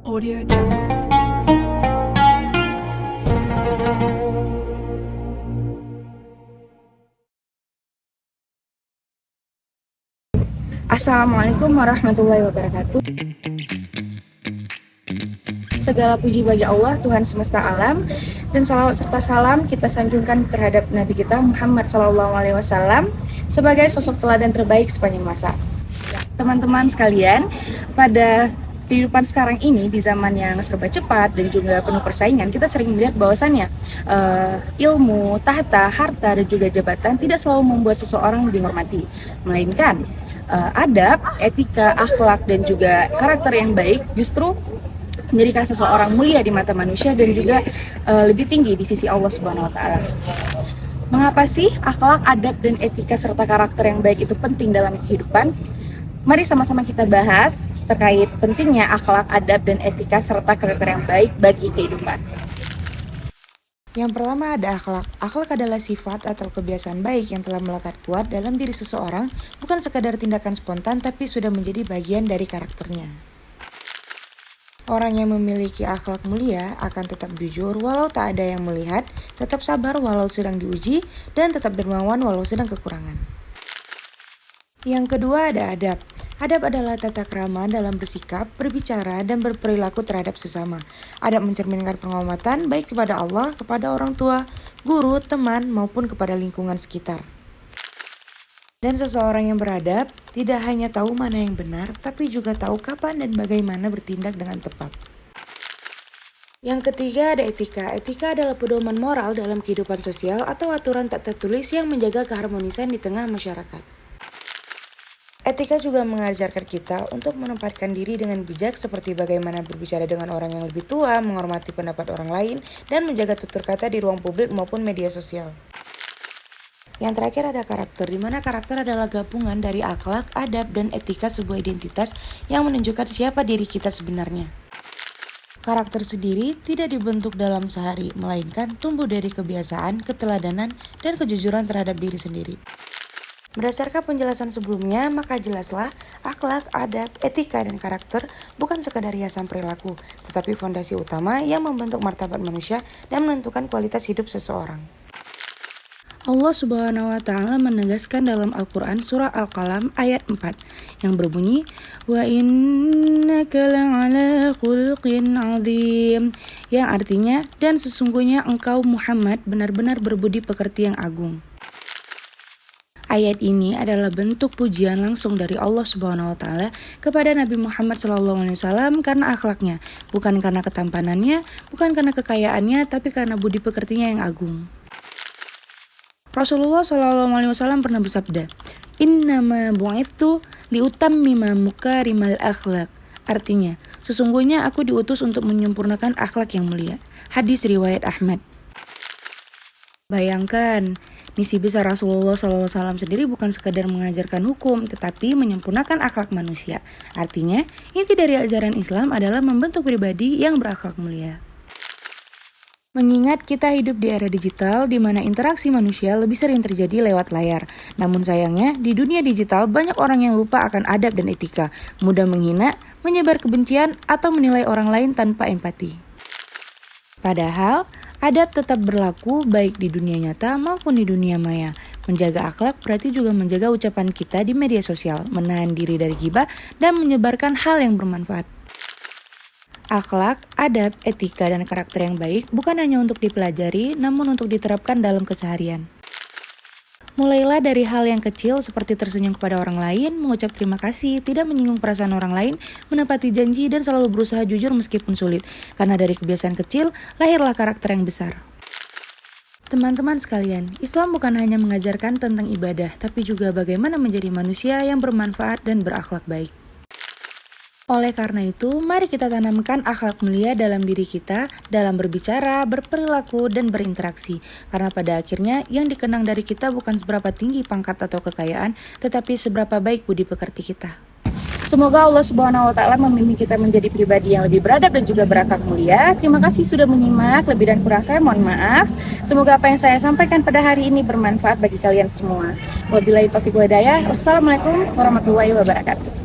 Audio Jungle. Assalamualaikum warahmatullahi wabarakatuh. Segala puji bagi Allah, Tuhan semesta alam, dan salawat serta salam kita sanjungkan terhadap Nabi kita Muhammad SAW sebagai sosok teladan terbaik sepanjang masa. Teman-teman sekalian, pada kehidupan sekarang ini di zaman yang serba cepat dan juga penuh persaingan, kita sering melihat bahwasannya ilmu, tahta, harta, dan juga jabatan tidak selalu membuat seseorang dihormati, melainkan adab, etika, akhlak, dan juga karakter yang baik justru menjadikan seseorang mulia di mata manusia dan juga lebih tinggi di sisi Allah Subhanahu wa taala. Mengapa sih akhlak, adab, dan etika serta karakter yang baik itu penting dalam kehidupan? Mari sama-sama kita bahas terkait pentingnya akhlak, adab, dan etika serta karakter yang baik bagi kehidupan. Yang pertama ada akhlak. Akhlak adalah sifat atau kebiasaan baik yang telah melekat kuat dalam diri seseorang, bukan sekadar tindakan spontan tapi sudah menjadi bagian dari karakternya. Orang yang memiliki akhlak mulia akan tetap jujur walau tak ada yang melihat, tetap sabar walau sedang diuji, dan tetap dermawan walau sedang kekurangan. Yang kedua ada adab. Adab adalah tata krama dalam bersikap, berbicara, dan berperilaku terhadap sesama. Adab mencerminkan penghormatan baik kepada Allah, kepada orang tua, guru, teman, maupun kepada lingkungan sekitar. Dan seseorang yang beradab tidak hanya tahu mana yang benar, tapi juga tahu kapan dan bagaimana bertindak dengan tepat. Yang ketiga ada etika. Etika adalah pedoman moral dalam kehidupan sosial atau aturan tak tertulis yang menjaga keharmonisan di tengah masyarakat. Etika juga mengajarkan kita untuk menempatkan diri dengan bijak seperti bagaimana berbicara dengan orang yang lebih tua, menghormati pendapat orang lain, dan menjaga tutur kata di ruang publik maupun media sosial. Yang terakhir ada karakter, di mana karakter adalah gabungan dari akhlak, adab, dan etika sebuah identitas yang menunjukkan siapa diri kita sebenarnya. Karakter sendiri tidak dibentuk dalam sehari, melainkan tumbuh dari kebiasaan, keteladanan, dan kejujuran terhadap diri sendiri. Berdasarkan penjelasan sebelumnya, maka jelaslah akhlak, adab, etika, dan karakter bukan sekadar hiasan perilaku, tetapi fondasi utama yang membentuk martabat manusia dan menentukan kualitas hidup seseorang. Allah Subhanahu wa taala menegaskan dalam Al-Qur'an surah Al-Qalam ayat 4 yang berbunyi wa innaka la'ala khulqin 'adzim, yang artinya dan sesungguhnya engkau Muhammad benar-benar berbudi pekerti yang agung. Ayat ini adalah bentuk pujian langsung dari Allah Subhanahu wa taala kepada Nabi Muhammad SAW karena akhlaknya, bukan karena ketampanannya, bukan karena kekayaannya, tapi karena budi pekertinya yang agung. Rasulullah SAW pernah bersabda, "Innama bu'ithtu liutammima mukarimal akhlak." Artinya, sesungguhnya aku diutus untuk menyempurnakan akhlak yang mulia. Hadis riwayat Ahmad. Bayangkan, misi besar Rasulullah SAW sendiri bukan sekadar mengajarkan hukum, tetapi menyempurnakan akhlak manusia. Artinya, inti dari ajaran Islam adalah membentuk pribadi yang berakhlak mulia. Mengingat kita hidup di era digital di mana interaksi manusia lebih sering terjadi lewat layar. Namun sayangnya, di dunia digital banyak orang yang lupa akan adab dan etika, mudah menghina, menyebar kebencian, atau menilai orang lain tanpa empati. Padahal, adab tetap berlaku baik di dunia nyata maupun di dunia maya. Menjaga akhlak berarti juga menjaga ucapan kita di media sosial, menahan diri dari ghibah, dan menyebarkan hal yang bermanfaat. Akhlak, adab, etika, dan karakter yang baik bukan hanya untuk dipelajari, namun untuk diterapkan dalam keseharian. Mulailah dari hal yang kecil seperti tersenyum kepada orang lain, mengucap terima kasih, tidak menyinggung perasaan orang lain, menepati janji, dan selalu berusaha jujur meskipun sulit. Karena dari kebiasaan kecil, lahirlah karakter yang besar. Teman-teman sekalian, Islam bukan hanya mengajarkan tentang ibadah, tapi juga bagaimana menjadi manusia yang bermanfaat dan berakhlak baik. Oleh karena itu, mari kita tanamkan akhlak mulia dalam diri kita, dalam berbicara, berperilaku, dan berinteraksi. Karena pada akhirnya, yang dikenang dari kita bukan seberapa tinggi pangkat atau kekayaan, tetapi seberapa baik budi pekerti kita. Semoga Allah Subhanahu wa taala membimbing kita menjadi pribadi yang lebih beradab dan juga berakhlak mulia. Terima kasih sudah menyimak, lebih dan kurang saya mohon maaf. Semoga apa yang saya sampaikan pada hari ini bermanfaat bagi kalian semua. Wabillahi taufiq wal hidayah. Wassalamualaikum warahmatullahi wabarakatuh.